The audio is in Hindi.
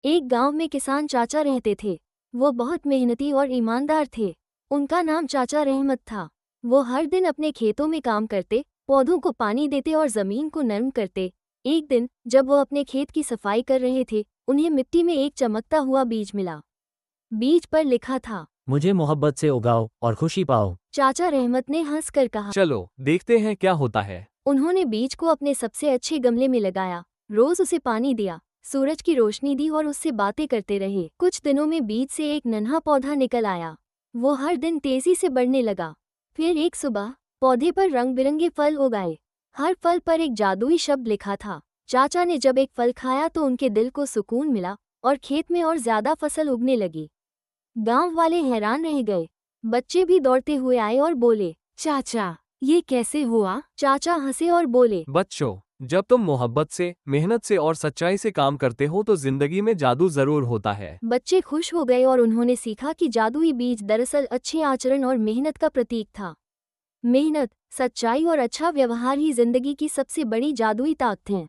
एक गांव में किसान चाचा रहते थे। वो बहुत मेहनती और ईमानदार थे। उनका नाम चाचा रहमत था। वो हर दिन अपने खेतों में काम करते, पौधों को पानी देते और जमीन को नरम करते। एक दिन जब वो अपने खेत की सफाई कर रहे थे, उन्हें मिट्टी में एक चमकता हुआ बीज मिला। बीज पर लिखा था, मुझे मोहब्बत से उगाओ और खुशी पाओ। चाचा रहमत ने हंसकर कहा। चलो देखते हैं क्या होता है। उन्होंने बीज को अपने सबसे अच्छे गमले में लगाया, रोज उसे पानी दिया, सूरज की रोशनी दी और उससे बातें करते रहे। कुछ दिनों में बीज से एक नन्हा पौधा निकल आया। वो हर दिन तेजी से बढ़ने लगा। फिर एक सुबह पौधे पर रंग बिरंगे फल उगाए। हर फल पर एक जादुई शब्द लिखा था। चाचा ने जब एक फल खाया तो उनके दिल को सुकून मिला और खेत में और ज्यादा फसल उगने लगी। गांव वाले हैरान रह गए। बच्चे भी दौड़ते हुए आए और बोले, चाचा, ये कैसे हुआ? चाचा हंसे और बोले, बच्चों, जब तुम मोहब्बत से, मेहनत से और सच्चाई से काम करते हो तो जिंदगी में जादू जरूर होता है। बच्चे खुश हो गए और उन्होंने सीखा कि जादुई बीज दरअसल अच्छे आचरण और मेहनत का प्रतीक था। मेहनत, सच्चाई और अच्छा व्यवहार ही जिंदगी की सबसे बड़ी जादुई ताकत हैं।